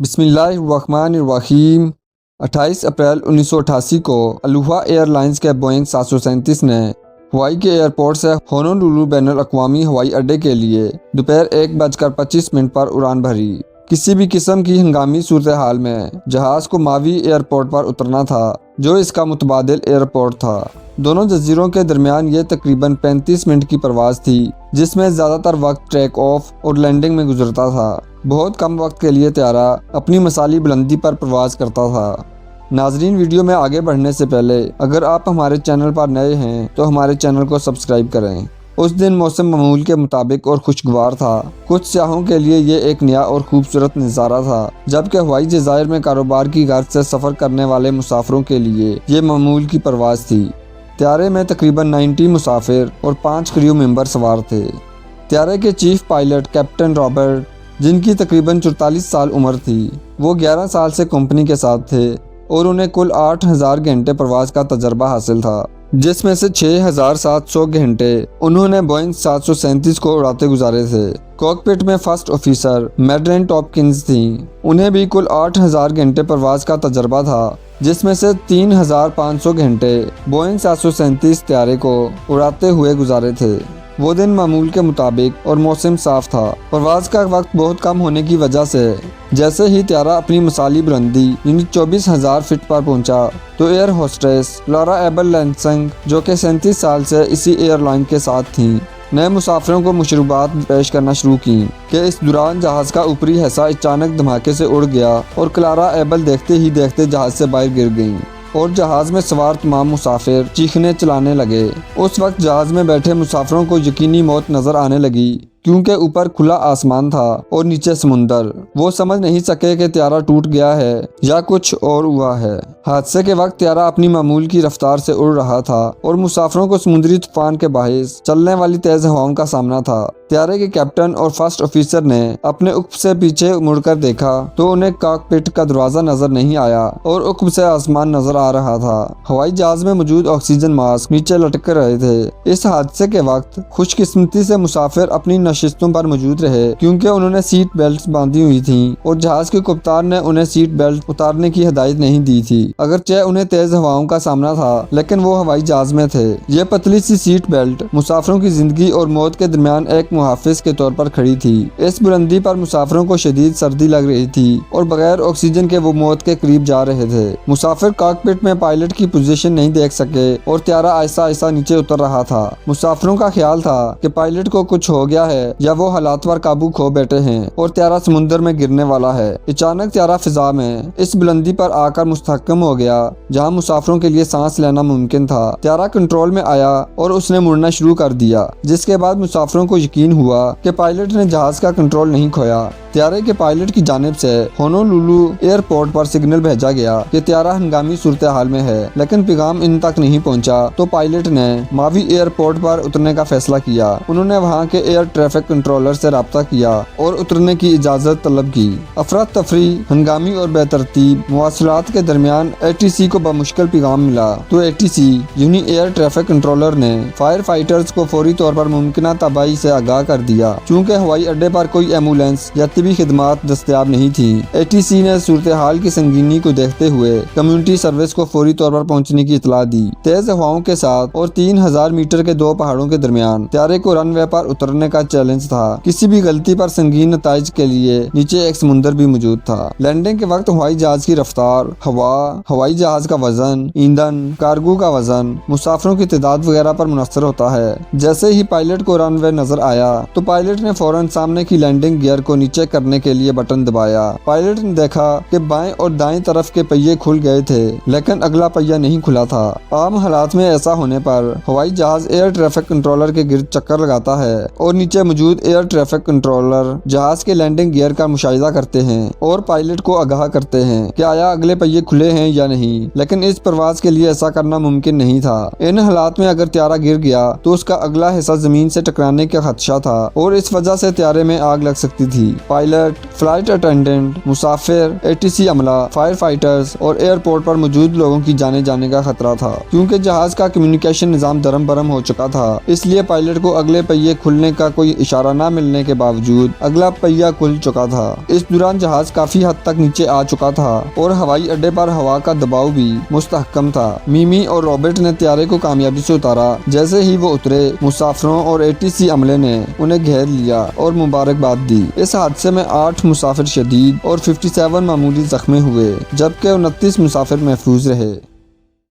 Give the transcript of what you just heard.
بسم اللہ الرحمن الرحیم 28 اپریل 1988 کو الوہا ایئر لائنز کے بوئنگ 737 نے ہوائی کے ایئرپورٹ سے ہونولولو بین الاقوامی ہوائی اڈے کے لیے دوپہر 1:25 پر اڑان بھری۔ کسی بھی قسم کی ہنگامی صورتحال میں جہاز کو ماوی ایئرپورٹ پر اترنا تھا، جو اس کا متبادل ایئرپورٹ تھا۔ دونوں جزیروں کے درمیان یہ تقریباً 35 منٹ کی پرواز تھی، جس میں زیادہ تر وقت ٹیک آف اور لینڈنگ میں گزرتا تھا۔ بہت کم وقت کے لیے طیارہ اپنی مثالی بلندی پر پرواز کرتا تھا۔ ناظرین، ویڈیو میں آگے بڑھنے سے پہلے اگر آپ ہمارے چینل پر نئے ہیں تو ہمارے چینل کو سبسکرائب کریں۔ اس دن موسم معمول کے مطابق اور خوشگوار تھا۔ کچھ سیاحوں کے لیے یہ ایک نیا اور خوبصورت نظارہ تھا، جبکہ ہوائی جزائر میں کاروبار کی غرض سے سفر کرنے والے مسافروں کے لیے یہ معمول کی پرواز تھی۔ طیارے میں تقریباً 90 مسافر اور 5 کریو ممبر سوار تھے۔ طیارے کے چیف پائلٹ کیپٹن رابرٹ، جن کی تقریباً 44 سال عمر تھی، وہ 11 سال سے کمپنی کے ساتھ تھے اور انہیں کل 8000 گھنٹے پرواز کا تجربہ حاصل تھا، جس میں سے 6700 گھنٹے انہوں نے بوئنگ 737 کو اڑاتے گزارے تھے۔ کاکپٹ میں فرسٹ آفیسر میڈلین ٹاپکنز تھیں۔ انہیں بھی کل 8000 گھنٹے پرواز کا تجربہ تھا، جس میں سے 3500 گھنٹے بوئنگ 737 طیارے کو اڑاتے ہوئے گزارے تھے۔ وہ دن معمول کے مطابق اور موسم صاف تھا۔ پرواز کا وقت بہت کم ہونے کی وجہ سے جیسے ہی طیارہ اپنی مثالی بلندی یعنی 24000 فٹ پر پہنچا تو air hostess Clara Able Lansing, جو کہ 37 سال سے اسی ایئر لائن کے ساتھ تھیں، نئے مسافروں کو مشروبات پیش کرنا شروع کی کہ اس دوران جہاز کا اوپری حصہ اچانک دھماکے سے اڑ گیا اور کلارا ایبل دیکھتے ہی دیکھتے جہاز سے باہر گر گئیں اور جہاز میں سوار تمام مسافر چیخنے چلانے لگے۔ اس وقت جہاز میں بیٹھے مسافروں کو یقینی موت نظر آنے لگی، کیونکہ اوپر کھلا آسمان تھا اور نیچے سمندر۔ وہ سمجھ نہیں سکے کہ طیارہ ٹوٹ گیا ہے یا کچھ اور ہوا ہے۔ حادثے کے وقت طیارہ اپنی معمول کی رفتار سے اڑ رہا تھا اور مسافروں کو سمندری طوفان کے باعث چلنے والی تیز ہواؤں کا سامنا تھا۔ طیارے کے کیپٹن اور فرسٹ آفیسر نے اپنے عقب سے پیچھے مڑ کر دیکھا تو انہیں کاکپٹ کا دروازہ نظر نہیں آیا اور عقب سے آسمان نظر آ رہا تھا۔ ہوائی جہاز میں موجود آکسیجن ماسک نیچے لٹک رہے تھے۔ اس حادثے کے وقت خوش قسمتی سے مسافر اپنی نشستوں پر موجود رہے، کیونکہ انہوں نے سیٹ بیلٹس باندھی ہوئی تھیں اور جہاز کے کپتان نے انہیں سیٹ بیلٹ اتارنے کی ہدایت نہیں دی تھی۔ اگرچہ انہیں تیز ہواؤں کا سامنا تھا، لیکن وہ ہوائی جہاز میں تھے۔ یہ پتلی سی سیٹ بیلٹ مسافروں کی زندگی اور موت کے درمیان ایک محافظ کے طور پر کھڑی تھی۔ اس بلندی پر مسافروں کو شدید سردی لگ رہی تھی اور بغیر آکسیجن کے وہ موت کے قریب جا رہے تھے۔ مسافر کاکپٹ میں پائلٹ کی پوزیشن نہیں دیکھ سکے اور طیارہ آہستہ آہستہ نیچے اتر رہا تھا۔ مسافروں کا خیال تھا کہ پائلٹ کو کچھ ہو گیا ہے یا وہ حالات پر قابو کھو بیٹھے ہیں اور طیارہ سمندر میں گرنے والا ہے۔ اچانک طیارہ فضا میں اس بلندی پر آ کر مستحکم ہو گیا جہاں مسافروں کے لیے سانس لینا ممکن تھا۔ طیارہ کنٹرول میں آیا اور اس نے مڑنا شروع کر دیا، جس کے بعد مسافروں کو یقین ہوا کہ پائلٹ نے جہاز کا کنٹرول نہیں کھویا۔ طیارے کے پائلٹ کی جانب سے ہونولولو ایئرپورٹ پر سگنل بھیجا گیا کہ طیارہ ہنگامی صورتحال میں ہے، لیکن پیغام ان تک نہیں پہنچا تو پائلٹ نے ماوی ایئرپورٹ پر اترنے کا فیصلہ کیا۔ انہوں نے وہاں کے ایئر ٹریفک کنٹرولر سے رابطہ کیا اور اترنے کی اجازت طلب کی۔ افراتفری، ہنگامی اور بے ترتیب مواصلات کے درمیان ATC کو بمشکل پیغام ملا تو ATC یعنی ایئر ٹریفک کنٹرولر نے فائر فائٹرز کو فوری طور پر ممکنہ تباہی سے آگاہ کر دیا۔ چونکہ ہوائی اڈے پر کوئی ایمبولینس یا طبی خدمات دستیاب نہیں تھیں، ATC نے صورتحال کی سنگینی کو دیکھتے ہوئے کمیونٹی سروس کو فوری طور پر پہنچنے کی اطلاع دی۔ تیز ہواؤں کے ساتھ اور 3000 میٹر کے 2 پہاڑوں کے درمیان طیارے کو رن وے پر اترنے کا چیلنج تھا۔ کسی بھی غلطی پر سنگین نتائج کے لیے نیچے ایک سمندر بھی موجود تھا۔ لینڈنگ کے وقت ہوائی جہاز کی رفتار، ہوا، ہوائی جہاز کا وزن، ایندھن، کارگو کا وزن، مسافروں کی تعداد وغیرہ پر منحصر ہوتا ہے۔ جیسے ہی پائلٹ کو رن وے نظر آیا تو پائلٹ نے فوراً سامنے کی لینڈنگ گیئر کو نیچے کرنے کے لیے بٹن دبایا۔ پائلٹ نے دیکھا کہ بائیں اور دائیں طرف کے پہیے کھل گئے تھے، لیکن اگلا پہیہ نہیں کھلا تھا۔ عام حالات میں ایسا ہونے پر ہوائی جہاز ایئر ٹریفک کنٹرولر کے گرد چکر لگاتا ہے اور نیچے موجود ایئر ٹریفک کنٹرولر جہاز کے لینڈنگ گیئر کا مشاہدہ کرتے ہیں اور پائلٹ کو آگاہ کرتے ہیں کہ آیا اگلے پہیے کھلے ہیں یا نہیں، لیکن اس پرواز کے لیے ایسا کرنا ممکن نہیں تھا۔ ان حالات میں اگر طیارہ گر گیا تو اس کا اگلا حصہ زمین سے ٹکرانے کا خدشہ خدشہ تھا اور اس وجہ سے طیارے میں آگ لگ سکتی تھی۔ پائلٹ، فلائٹ اٹینڈنٹ، مسافر، ATC عملہ، فائر فائٹرز اور ایئرپورٹ پر موجود لوگوں کی جانے جانے کا خطرہ تھا۔ کیونکہ جہاز کا کمیونیکیشن نظام درم برم ہو چکا تھا، اس لیے پائلٹ کو اگلے پہیے کھلنے کا کوئی اشارہ نہ ملنے کے باوجود اگلا پہیہ کھل چکا تھا۔ اس دوران جہاز کافی حد تک نیچے آ چکا تھا اور ہوائی اڈے پر ہوا کا دباؤ بھی مستحکم تھا۔ میمی اور رابرٹ نے طیارے کو کامیابی سے اتارا۔ جیسے ہی وہ اترے، مسافروں اور ATC عملے نے انہیں گھیر لیا اور مبارکباد دی۔ اس حادثے میں 8 مسافر شدید اور 57 معمولی زخمی ہوئے، جبکہ 29 مسافر محفوظ رہے۔